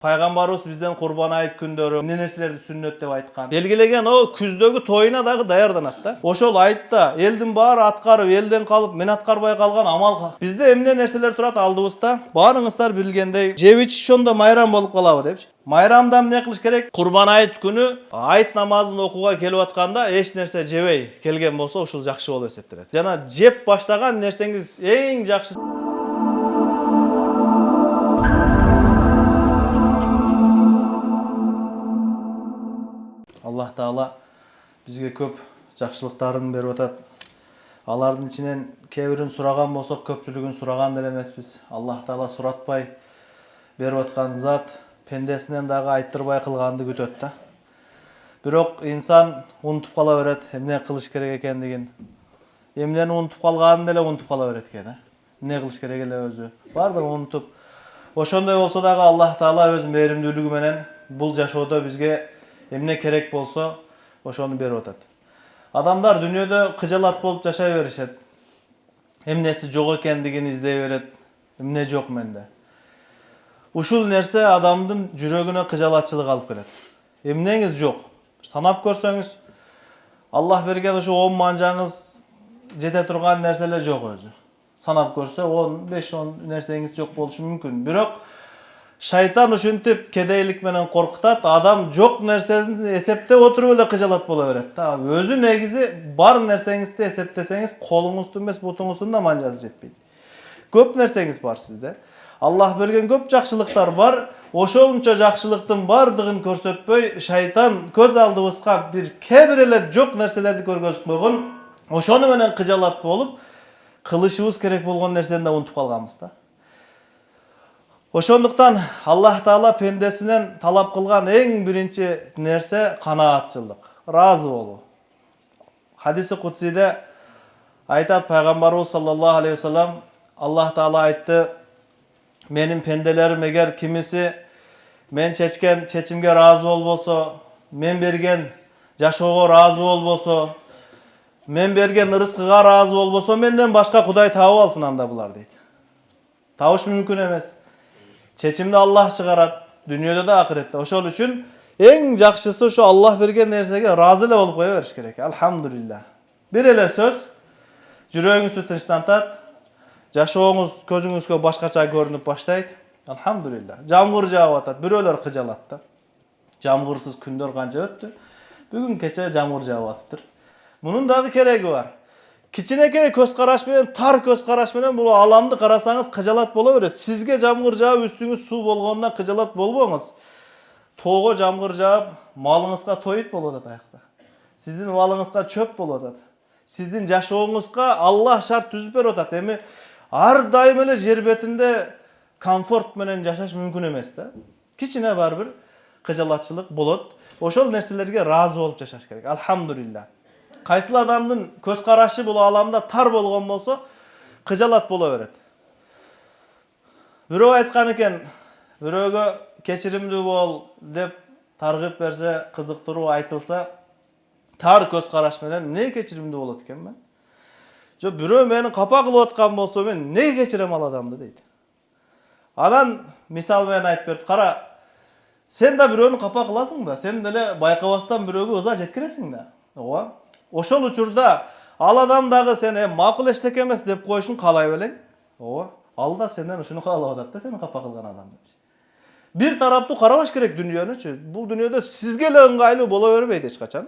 Пайгамбарыбыз бизден Курбан айт күндөрү эмне нерселерди сүннөт деп айткан. Белгилеген о күздөгү тоюна дагы даярданат да. Ошол айтта элдин баары аткарып, элден калып, мен аткарбай калган амал. Бизде эмне нерселер турат алдыбызда? Баарыңыздар билгендей, жеп ичишондо майрам болуп калабы депчи. Майрамда эмне кылыш керек? Курбан айт күнү айт намазын окууга келип атканда эч нерсе жебей келген болсо, ушул жакшы болуп эсептелет. Жана жеп баштаган нерсеңиз эң жакшы. Аллах Таала бизге көп жакшылыктарын берип атат. Алардын ичинен кээ бирин сураган болсок, көпчүлүгүн сураган деле эмеспиз. Аллах Таала суратпай берип аткан зат пендесинен дагы айттырбай кылганды күтөт да. Бирок инсан унутуп кала берет эмне кылыш керек экендигин. Эмнени унутуп калганын деле унутуп кала берет экен, эмне кылыш керек эле өзү. Бардыгын унутуп. Ошондой болсо дагы Аллах Таала өз мээримдүүлүгү менен бул жашоодо бизге эмне керек болсо, ошону берип атат. Адамдар дүйнөдө кыжалат болуп жашай беришет. Эмнеси жок экендигин издей берет. Эмне жок менде. Ушул нерсе адамдын жүрөгүнө кыжалатчылык алып келет. Эмнеңиз жок? Санап көрсөңүз, Аллах берген ушу 10 манжаңыз жете турган нерселер жок өзү. Санап көрсө 15-10 нерсеңиз жок болушу мүмкүн. Бирок шайтан ушинтип кедейлик менен коркутат, адам жок нерсесин эсептеп отуруп эле кыжалат боло берет да. Өзү негизи бар нерсеңизди эсептесеңиз, колуңуздун эмес бутуңуздун да манжасы жетпейт. Көп нерсеңиз бар сизде. Аллах берген көп жакшылыктар бар. Ошончо жакшылыктын бардыгын көрсөтпөй, шайтан көз алдыбызга бир кээ эле жок нерселерди көргөзүп койгон. Ошону менен кыжалат болуп, кылышыбыз керек болгон нерсени да унутуп калганбыз да. Ошондуктан Аллах Таала пендесинен талап кылган эң биринчи нерсе канаатчылык, разы болуу. Хадиси кудсиде айтат пайгамбарыбыз саллаллаху алейхи вассалам, Аллах Таала айтты: "Менин пенделерим эгер кимиси мен чечкен чечимге разы болбосо, мен берген жашоого разы болбосо, мен берген ырыскыга разы болбосо, менден башка Кудай таап алсын анда булар" дейт. Табыш мүмкүн эмес. Чечимди Аллах чыгарат, дүйнөдө да акыретте. Ошол үчүн эң жакшысы ушу Аллах берген нерсеге разы эле болуп кое бериш керек. Алхамдулилlah. Бир эле сөз жүрөгүңүздү тынчтантат, жашооңуз көзүңүзгө башкача көрүнүп баштайт. Алхамдулилlah. Жамгыр жаап атат, бирөөлөр кыжалат да. Жамгырсыз күндөр канча өттү? Бүгүн кече жамгыр жаап атыптыр. Мунун дагы кереги бар. Кичинекей көз караш менен, тар көз караш менен бул аламды карасаңыз кыжалат боло берет. Сизге жамгыр жаап үстүңүз суу болгонуна кыжалат болбоңуз. Тоого жамгыр жаап, малыңызга тоит болуп атат аякта. Сиздин малыңызга чөп болуп атат. Сиздин жашооңузга Аллах шарт түзүп берип атат. Эми ар дайым эле жер бетинде комфорт менен жашаш мүмкүн эмес да. Кичине бар бир кыжалатчылык болот. Ошол нерселерге разы болуп жашаш керек. Алхамдулилlah. Кайсыл адамдын көз карашы бул аламда тар болгон болсо, кыжалат боло берет. Бирөө айткан экен, бирөөгө кечиримдүү бол деп таргып берсе, кызыктыруу айтылса, тар көз караш менен эмне кечиримдүү болот экен мен? Жок, бирөө мени капа кылып аткан болсо, мен эмне кечирем ал адамды дейт. Анан мисал менен айтып берип, кара, сен да бирөөнү капа кыласың да, сен деле байкабастан бирөөгө ыза жеткиресиң да. Ооба. Ошол учурда ал адам дагы сени макул эчтеке эмес деп коюшун каалай белең. Ооба. Ал да сенден ушуну каалап атат да, сени капа кылган адам деп. Бир тараптуу карабаш керек дүйнөнүчү. Бул дүйнөдө сизге эле ыңгайлуу боло бербейт эч качан.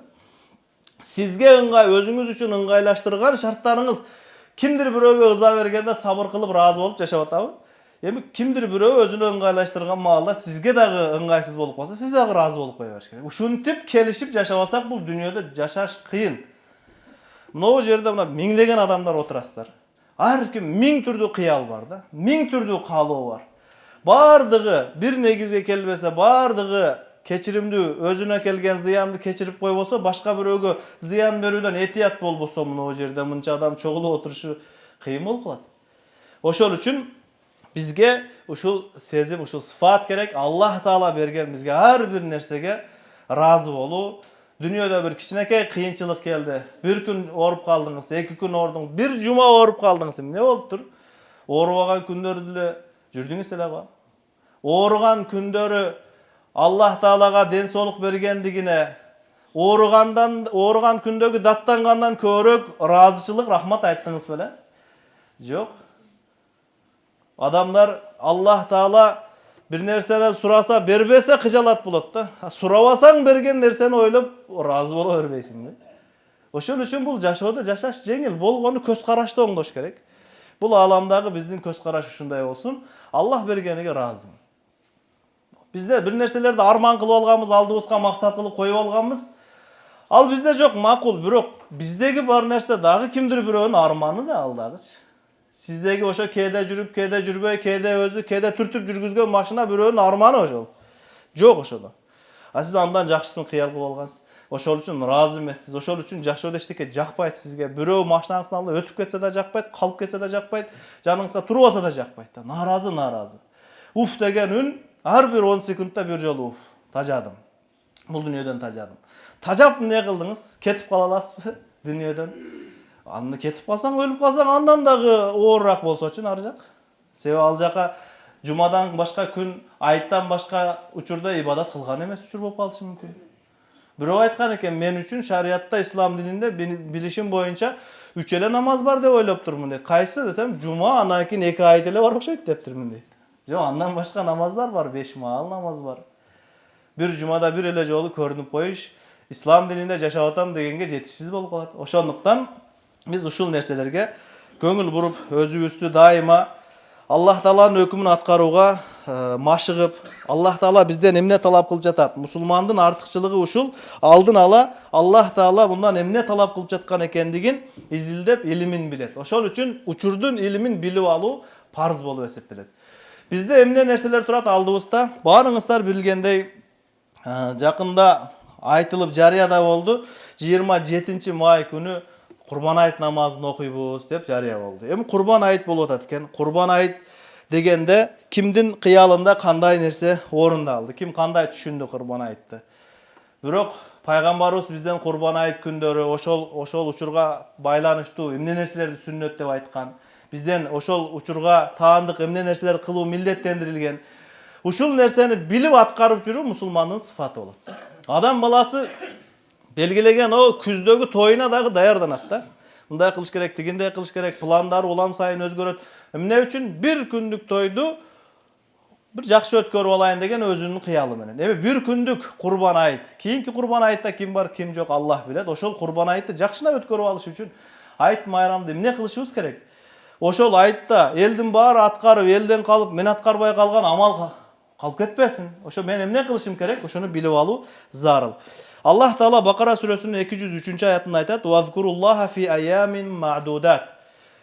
Сизге ыңгай, өзүңүз үчүн ыңгайлаштырган шарттарыңыз кимдир бирөөгө ыза бергенде сабыр кылып разы болуп жашап атабы? Эми кимдир бирөө өзүнө ыңгайлаштырган маалда сизге дагы ыңгайсыз болуп калса, сиз дагы разы болуп кое бериш керек. Ушинтип келишип жашабасак, бул дүйнөдө жашаш кыйын. Могу жерде мына миңдеген адамдар отурасыздар. Ар ким миң түрдүү кыял бар да, миң түрдүү каалоо бар. Бардыгы бир негизге келбесе, бардыгы кечиримдүү, өзүнө келген зыянды кечирип койбосо, башка бирөөгө зыян берүүдөн этият болбосо, могу жерде мынча адам чогулуп отурушу кыйын болуп калат. Ошол үчүн бизге ушул сезим, ушул сыфат керек. Аллах Таала берген бизге ар бир нерсеге разы болуу. Дүйнөдө бир кичинекей кыйынчылык келди. Бир күн ооруп калдыңыз, 2 күн оорудуңуз, бир жума ооруп калдыңыз. Эмне болуптур? Оорубаган күндөрдү эле жүрдүңүз эле го. Ооруган күндөрү Аллах Таалага ден соолук бергендигине, ооруган күндөгү даттангандан көбүрөөк ыраазычылык, рахмат айттыңыз беле? Жок. Адамдар Аллах Таала бир нерседен сураса бербесе кыжалат болот да. Сурабасаң берген нерсени ойлоп ыраазы боло бербейсиңби? Ошол үчүн бул жашоодо жашаш жеңил болгону көз карашты оңдош керек. Бул ааламдагы биздин көз караш ушундай болсун. Аллах бергениге ыраазымын. Бизде бир нерселерди арман кылып алганбыз, алдыбызга максат кылып коюп алганбыз. Ал бизде жок, макул, бирок биздеги бар нерсе дагы кимдир бирөөнүн арманы да ал дагычы. Сиздеги ошо кээде жүрүп, кээде жүрбөй, кээде өзү, кээде түртүп жүргүзгөн машина бирөөнүн арманы ошол. Жок ошодо. А сиз андан жакшысын кыял кылып алгансыз. Ошол үчүн ыраазы эмессиз. Ошол үчүн жашоодо эчтеке жакпайт сизге. Бирөө машинаңыздын алдында өтүп кетсе да жакпайт, калып кетсе да жакпайт, жаныңызга турбаса да жакпайт да. Наразы. Уф деген үн ар бир 10 секундта бир жолу уф. Тажадым. Бул дүйнөдөн тажадым. Тажап эмне кылдыңыз? Кетип кала аласызбы дүйнөдөн? Анда кетип калсаң, өлүп калсаң, андан дагы оорураак болсочу ар жак. Себеби ал жака жумадан башка күн, айттан башка учурда ибадат кылган эмес учур болуп калышы мүмкүн. Бирөө айткан экен, мен үчүн шариятта, ислам дининде билишим боюнча 3 эле намаз бар деп ойлоп турмун дейт. Кайсы десем, жума, андан кийин 2 айт эле бар окшойт дептирмин дейт. Жок, андан башка намаздар бар, 5 маал намаз бар. Бир жумада бир эле жолу көрүнүп коюш, ислам дининде жашап атам дегенге жетишсиз болуп калат. Ошондуктан биз ушул нерселерге көңүл буруп, өзүбүздү дайыма Аллах Тааланын өкүмүн аткарууга машыгып, Аллах Таала бизден эмне талап кылып жатат? Мусулмандын артыкчылыгы ушул. Алдын ала Аллах Таала мындан эмне талап кылып жаткан экендигин изилдеп, илимин билет. Ошол үчүн учурдун илимин билип алуу парз болуп эсептелет. Бизде эмне нерселер турат алдыбызда? Баарыңыздар билгендей, жакында айтылып жарыяда болду. 27 май күнү Курбан айт намазын окуйбуз деп жарыя болду. Эми Курбан айт болуп атат экен. Курбан айт дегенде кимдин кыялында кандай нерсе орунда алды? Ким кандай түшүндү Курбан айтты? Бирок пайгамбарыбыз бизден Курбан айт күндөрү ошол учурга байланыштуу эмне нерселерди сүннөт деп айткан. Бизден ошол учурга таандык эмне нерселер кылуу милдеттендирилген. Ушул нерсени билип аткарып жүрүү мусулмандын сыфаты болот. Адам баласы белгилеген о күздөгү тоюна дагы даярданат да. Мындай кылыш керек, тигиндей кылыш керек, пландары улам сайын өзгөрөт. Эмне үчүн бир күндүк тойду бир жакшы өткөрүп алайын деген өзүнүн кыялы менен. Эми бир күндүк Курбан айт. Кийинки Курбан айтта ким бар, ким жок Аллах билет. Ошол Курбан айтты жакшына өткөрүп алыш үчүн айт майрамды эмне кылышыбыз керек? Ошол айтта элдин баары аткарып, элден калып, мен аткарбай калган амал калып кетпесин. Ошо мен эмне кылышым керек? Ошону билип алуу зарыл. Аллах Таала Бакара сүрөсүнүн 203-аятында айтат: "Вазкуруллаха фи аямин мa'дудат."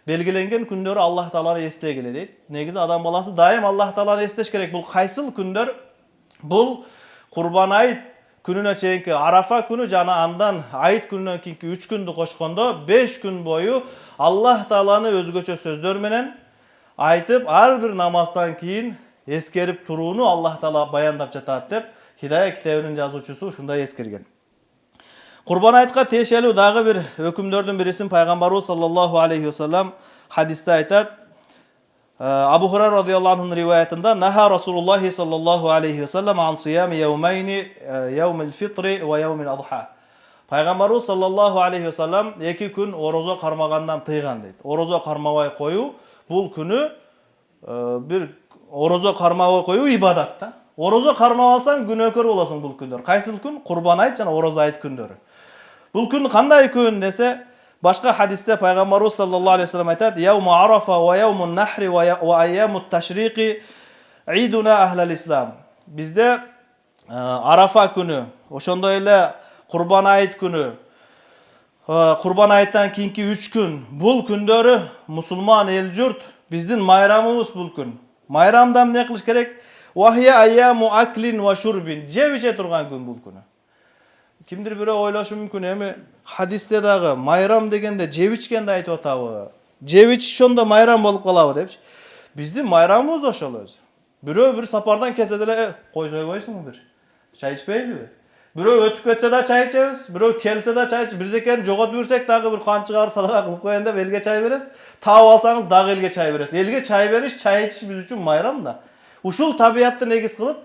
Белгиленген күндөрү Аллах Тааланы эстегиле дейт. Негизи адам баласы дайым Аллах Тааланы эстеш керек. Бул кайсыл күндөр? Бул Курбан айт күнүнө чейинки Арафа күнү жана андан айт күнүнөн кийинки 3 күндү кошкондо 5 күн бою Аллах Тааланы өзгөчө сөздөр менен айтып, ар бир намаздан кийин эскерип турууну Аллах Таала баяндап жатат деп Хидая китебинин жазуучусу ушундай эскерген. Курбан айтка тиешелүү дагы бир өкүмдөрдүн бирисин пайгамбарыбыз саллаллаху алейхи вассалам хадисте айтат. Абу Хурайра радhiyallahu anh'ın rivayetinde naha Rasulullah sallallahu aleyhi ve sellem an siyami yevmeyni yevmil fitri ve yevmil adha. Пайгамбарыбыз саллаллаху алейхи ve sellem 2 күн орозо кармагандан тыйган дейт. Орозо кармабай коюу бул күнү бир орозо кармабай коюу ибадат да. Орозо кармабасаң күнөөкөр болосуң бул күндөр. Кайсыл күн? Курбан айт жана орозо айт күндөрү. Бул күн кандай күн десе, башка хадисте пайгамбарыбыз саллаллаху алейхи ve sellem айтат: "Яуму Арафа ва яумун нахри ва айямут ташриqi идуна ахлал ислам." Бизде Арафа күнү, ошондой эле Курбан айт күнү, Курбан айттан кийинки 3 күн, бул күндөрү мусулман эл журт биздин майрамыбыз бул күн. Майрамда эмне кылыш керек? Вахия айяму аклин ва шурбин. Жеп иче турган күн бул күнү. Кимдир бирөө ойлошу мүмкүн, эми хадисте дагы майрам дегенде жеп ичкенди айтып атабы? Жеп ичишондо майрам болуп калабы депчи. Биздин майрамыбыз ошол өзү. Бирөө бир сапардан келсе деле кой сойбойсуңбу бир? Чай ичпейбиби? Бирөө өтүп кетсе да чай ичебиз, бирөө келсе да чай ичип, бирдекени жоготуп жүрсөк дагы бир кан чыгарып садака кылып коеюн деп элге чай бересиз. Таап алсаңыз дагы элге чай бересиз. Элге чай бериш, чай ичиш биз үчүн майрам да. Ушул табиятты негиз кылып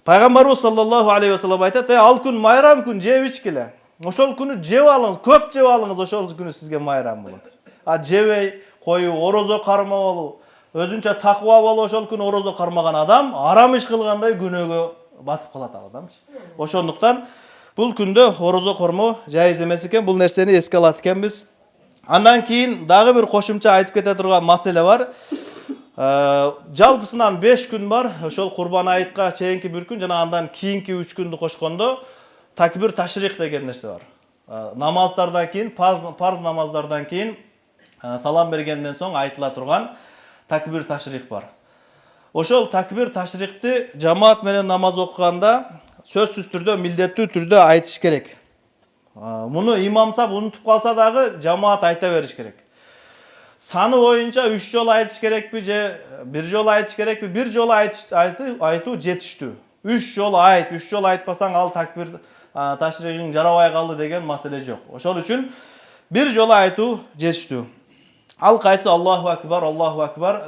пайгамбарыбыз саллаллаху алейхи вассалам айтат: ал күн майрам күн, жеп ичкиле. Ошол күнү жеп алыңыз, көп жеп алыңыз, ошол күнү сизге майрам болот. А жебей коюу, орозо кармаболуу, өзүнчө такыба болуп ошол күнү орозо кармаган адам арам иш кылгандай күнөөгө батып калат ал адамчы. Ошондуктан бул күндө орозо кормоо жайыз эмес экен. Бул нерсени эске алат экенбиз. Андан кийин дагы бир кошумча айтып кете турган маселе бар. Жалпысынан 5 күн бар. Ошол Курбан айтка чейинки бир күн жана андан кийинки 3 күндү кошкондо такбир ташрих деген нерсе бар. Намаздардан кийин, парз намаздардан кийин салам бергенден соң айтыла турган такбир ташрих бар. Ошол такбир ташрихти жамаат менен намаз окуганда сөзсүз түрдө, милдеттүү түрдө айтыш керек. Муну имамсап унутуп калса дагы жамаат айта бериш керек. Саны боюнча 3 жолу айтыш керекпи же 1 жолу айтыш керекпи? 1 жолу айтуу жетиштүү. 3 жолу айт, 3 жолу айтпасаң ал такбир ташрихиң жарабай калды деген маселе жок. Ошол үчүн 1 жолу айтуу жетиштүү. Ал кайсы? Аллаху акбар,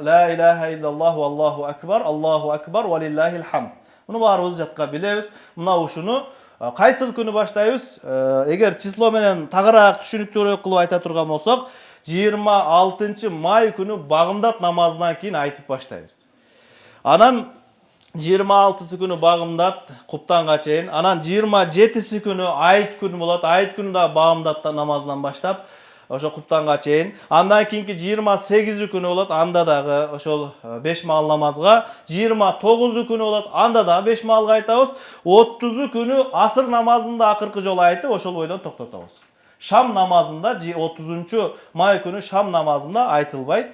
ла илаха иллаллаху, Аллаху акбар, валиллахил хамд. Муну баарыбыз жатка билебиз. Мына ушуну кайсыл күнү баштайбыз? Эгер число менен тагыраак түшүнүктүүрөөк кылып айта турган болсок, 26 май күнү багымдат намазынан кийин айтып баштайбыз. Анан 26 күнү багымдат куптанга чейин, анан 27 күнү айт күнү болот. Айт күнү да багымдат намазынан баштап ошо куптанга чейин. Андан кийинки 28 күнү болот. Анда дагы ошол 5 маал намазга. 29 күнү болот. Анда дагы 5 маалга айтабыз. 30 күнү асыр намазында акыркы жолу айтып, ошол бойдон токтотобуз. Шам намазында 30 май күнү шам намазында айтылбайт.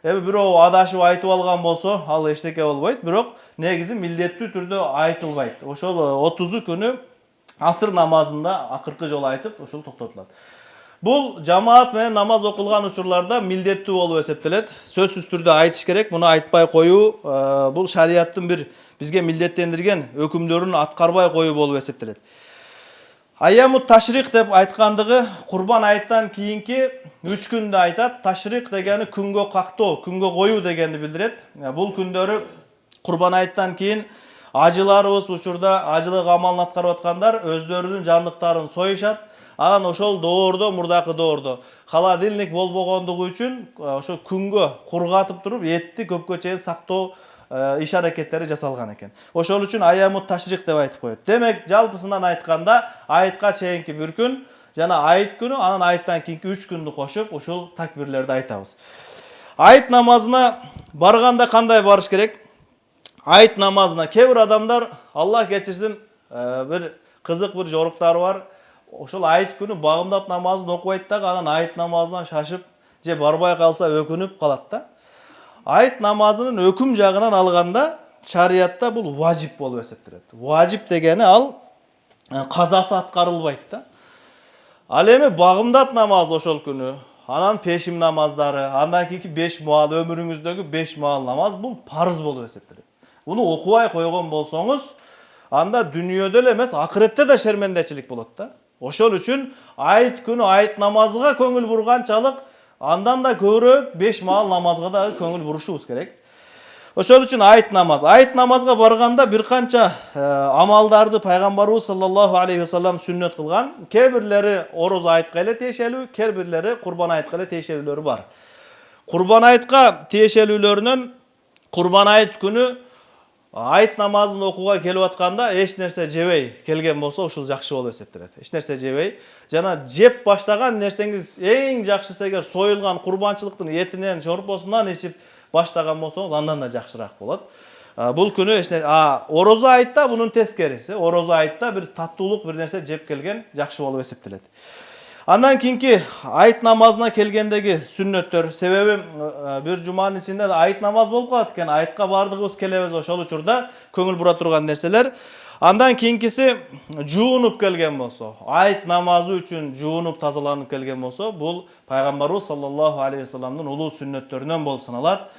Эми бирөө адашып айтып алган болсо, ал эчтеке болбойт, бирок негизи милдеттүү түрдө айтылбайт. Ошол 30 күнү асыр намазында акыркы жолу айтып, ошол токтотулат. Бул жамаат менен намаз окулган учурларда милдеттүү болуп эсептелет. Сөзсүз түрдө айтыш керек. Муну айтпай коюу бул шарияттын бир бизге милдеттендирген өкүмдөрүн аткарбай коюу болуп эсептелет. Айямут ташрих деп айткандыгы Курбан айттан кийинки 3 күндү айтат. Ташрих дегени күнгө кактоо, күнгө коюу дегенди билдирет. Бул күндөрү Курбан айттан кийин ажыларыбыз учурда ажылык амалын аткарып аткандар өздөрүнүн жандыктарын союшат. Анан ошол доордо, мурдакы доордо холодильник болбогондугу үчүн ошо күнгө кургатып туруп этти көпкө чейин сактоо иш аракеттери жасалган экен. Ошол үчүн айямут ташрих деп айтып коет. Демек, жалпысынан айтканда айтка чейинки бир күн жана айт күнү, анан айттан кийинки 3 күндү кошуп, ушул такбирлерди айтабыз. Айт намазына барганда кандай барыш керек? Айт намазына кээ бир адамдар, Аллах кечирсин, бир кызык бир жоруктары бар. Ошол айт күнү багымдат намазын окубайт дагы, анан айт намазынан шашып же барбай калса өкүнүп калат да. Айт намазынын өкүм жагынан алганда шариятта бул важип болуп эсептелет. Важип дегени ал казасы аткарылбайт да. Ал эми багымдат намаз ошол күнү, анан пешим намаздары, андан кийинки 5 маал, өмүрүңүздөгү 5 маал намаз бул парыз болуп эсептелет. Буну окубай койгон болсоңуз, анда дүйнөдө эле эмес, акыретте да шермендечилик болот да. Ошол үчүн айт күнү айт намазга көңүл бурганчалык, андан да көбүрөөк 5 маал намазга да көңүл бурушубуз керек. Ошол үчүн айт намаз. Айт намазга барганда бир канча амалдарды пайгамбарыбыз саллаллаху алейхи вассалам сүннөт кылган. Кээ бирлери орозо айтка эле тиешелүү, кээ бирлери Курбан айтка эле тиешелүүлөрү бар. Курбан айтка тиешелүүлөрүнөн Курбан айт күнү айт намазын окууга келип атканда эч нерсе жебей келген болсо, ушул жакшы болуп эсептелет. Эч нерсе жебей, жана жеп баштаган нерсеңиз эң жакшысы эгер союлган курбанчылыктын этинен, шорпосунан ичип баштаган болсоңуз, андан да жакшыраак болот. Бул күнү эч нерсе, орозо айтта бунун тескериси. Орозо айтта бир таттуулук бир нерсе жеп келген жакшы болуп эсептелет. Андан кийинки айт намазына келгендеги сүннөттөр, себеби бир жуманын ичинде айт намаз болуп калат экен, айтка бардыгыбыз келебиз, ошол учурда көңүл бура турган нерселер. Андан кийинкиси жуунуп келген болсо, айт намазы үчүн жуунуп тазаланып келген болсо, бул пайгамбарыбыз саллаллаху алейхи вассаламдын улуу сүннөттөрүнөн болуп саналат.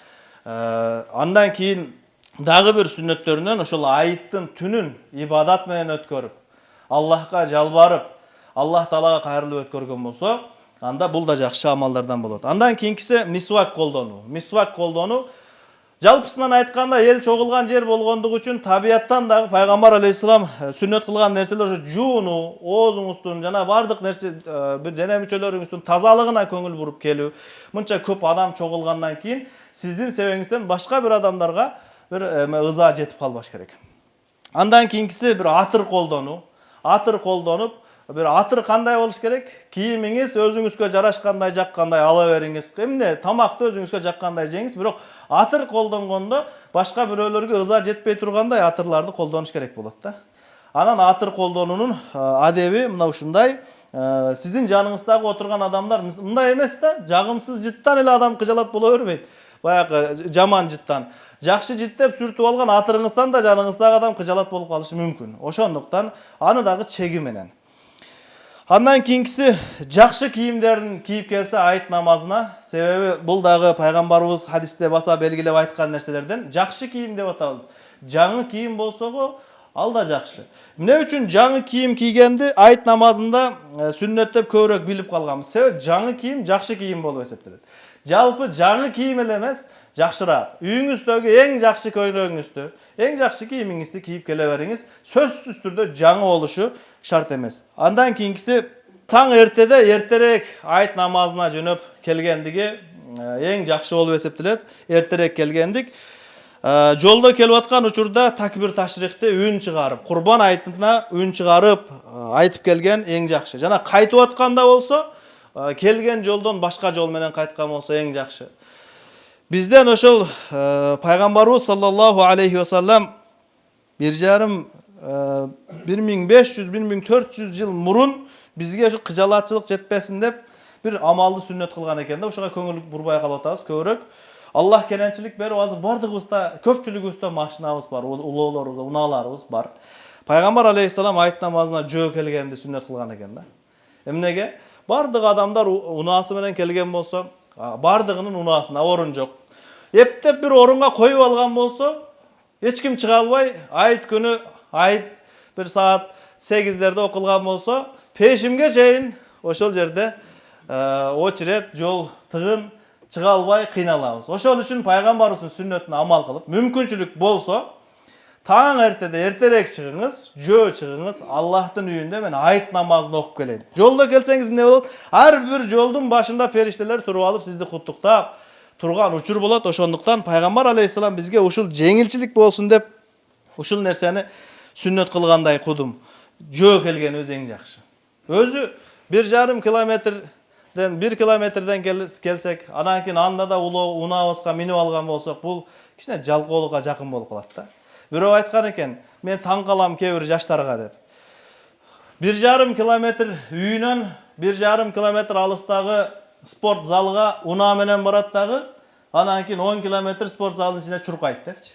Андан кийин дагы бир сүннөттөрүнөн ошол айттын түнүн ибадат менен өткөрүп, Аллахка жалбарып, Аллах Таалага кайрылып өткөргөн болсо, анда бул да жакшы амалдардан болот. Андан кийинкиси мисвак колдонуу. Мисвак колдонуу Жалпысынан айтканда эл чогулган жер болгондугу үчүн табияттан дагы пайгамбар алейхисалам сүннөт кылган нерселер ушу жууну, оозуңуздун жана бардык нерсе бир дене мүчөлөрүңүздүн тазалыгына көңүл буруп келүү. Мынча көп адам чогулгандан кийин сиздин себебиңизден башка бир адамдарга бир ыза жетип калбаш керек. Андан кийинкиси бир атыр колдонуу. Атыр колдонуп, бир атыр кандай болуш керек? Кийимиңиз өзүңүзгө жарашкандай, жаккандай ала бериңиз. Эмне тамакты өзүңүзгө жаккандай жеңиз, бирок атыр колдонгондо башка бирөөлөргө ыза жетпей тургандай атырларды колдонуш керек болот да. Анан атыр колдонуунун адеби мына ушундай. Сиздин жаныңыздагы отурган адамдар мындай эмес да, жагымсыз жыттан эле адам кыжалат боло бербейт. Баягы жаман жыттан. Жакшы життеп сүртүп алган атырыңыздан да жаныңыздагы адам кыжалат болуп калышы мүмкүн. Ошондуктан аны дагы чеги менен. Андан кийинкиси жакшы кийимдерин кийип келсе айт намазына. Себеби бул дагы пайгамбарыбыз хадисте баса белгилеп айткан нерселерден. Жакшы кийим деп атабыз. Жаңы кийим болсого ал да жакшы. Эмне үчүн жаңы кийим кийгенди айт намазында сүннөттөп көбүрөөк билип калганбыз. Себеби жаңы кийим жакшы кийим болуп эсептелет. Жалпы жаңы кийим эле эмес, жакшыраак. Үйүңүздөгү эң жакшы көйлөгүңүздү, эң жакшы кийимиңизди кийип келе бериңиз. Сөзсүз түрдө жаңы болушу шарт эмес. Андан кийинкиси таң эртеде эртерээк айт намазына жөнөп келгендиги эң жакшы болуп эсептелет. Эртерээк келгендик. Жолдо келип аткан учурда такбир ташрихти үн чыгарып, курбан айтына үн чыгарып айтып келген эң жакшы. Жана кайтып атканда болсо, келген жолдон башка жол менен кайткан болсо эң жакшы. Бизден ошол пайгамбарыбыз саллаллаху алейхи ва саллам 1500-1400 жыл мурун бизге ушу кыжалатчылык жетпесин деп бир амалды сүннөт кылган экен да. Ошого көңүл бурбай калып атабыз көбүрөөк. Аллах кененчилик берип, азыр бардыгыбызда, көпчүлүгүбүздө машинабыз бар, улоолорубуз, унааларыбыз бар. Пайгамбар алейхисалам айт намазына жөө келгенди сүннөт кылган экен да. Эмнеге? Бардык адамдар унаасы менен келген болсо, бардыгынын унаасына орун жок. Эптеп бир орунга коюп алган болсо, эч ким чыга албай, айт күнү, айт бир саат 8-дерде окулган болсо, пешимге чейин ошол жерде очеред, жол тыгын чыга албай кыйналабыз. Ошол үчүн пайгамбарыбыздын сүннөтүнө амал кылып, мүмкүнчүлүк болсо, таң эртеде эртерээк чыгыңыз, жөө чыгыңыз, Аллахтын үйүндө мен айт намазын окуп келейин. Жолдо келсеңиз эмне болот? Ар бир жолдун башында фериштелер туруп алып сизди куттуктап турган учур болот. Ошондуктан пайгамбар алейхисалам бизге ушул жеңилчилик болсун деп ушул нерсени сүннөт кылгандай кудум. Жөө келгенибиз эң жакшы. Өзү 1,5 километрден 1 километрден келсек, анан кийин анда да улоо унаабызга минип алган болсок, бул кичине жалкоолукка жакын болуп калат да. Бирөө айткан экен, мен таң калам кээ бир жаштарга деп. 1,5 километр үйүнөн 1,5 километр алыстагы спорт залга унаа менен барат дагы, анан кийин 10 километр спорт залынын ичине чуркайт депчи.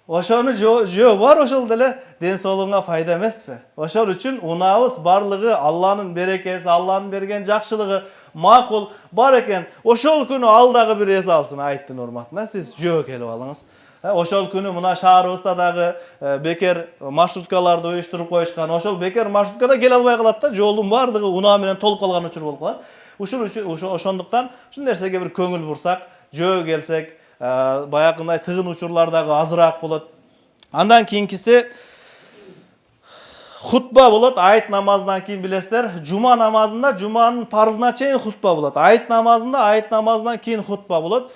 Ошону жөө бар, ошол деле ден соолугуңа пайда эмеспи? Ошол үчүн унаабыз барлыгы Алланын берекеси, Алланын берген жакшылыгы, макул бар экен. Ошол күнү ал дагы бир эс алсын айттын урматына, сиз жөө келип алыңыз. Ошол күнү мына шаарыбызда дагы бекер маршруткаларды уюштуруп коюшкан. Ошол бекер маршруткада келе албай калат да, жолдун бардыгы унаа менен толуп калган учур болуп калат. Ошондуктан ушул нерсеге бир көңүл бурсак, жөө келсек, баягындай тыгын учурлар дагы азыраак болот. Андан кийинкиси хутба болот. Айт намазынан кийин билесиздер, жума намазында жуманын парзына чейин хутба болот. Айт намазында айт намазынан кийин хутба болот.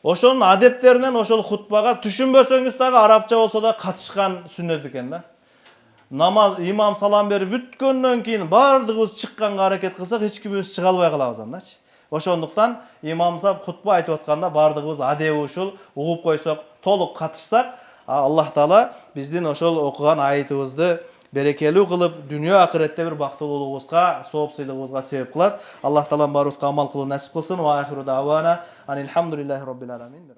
Ошонун адептеринен ошол хутбага түшүнбөсөңүз дагы арабча болсо да катышкан сүннөт экен да. Намаз имам салам берип бүткөндөн кийин бардыгыбыз чыкканга аракет кылсак, эч кимибиз чыга албай калабыз андачы. Ошондуктан имам сап хутба айтып атканда бардыгыбыз адеби ушул угуп койсок, толук катышсак, Аллах Таала биздин ошол окуган айтыбызды берекелүү кылып, дүйнө акыретте бир бактылуулугубузга, сооп сыйлыгыбызга себеп кылат. Аллах Таалам баарыбызга амал кылуу насип кылсын. Ва ахиру давана анил хамдулиллахи роббил аламин.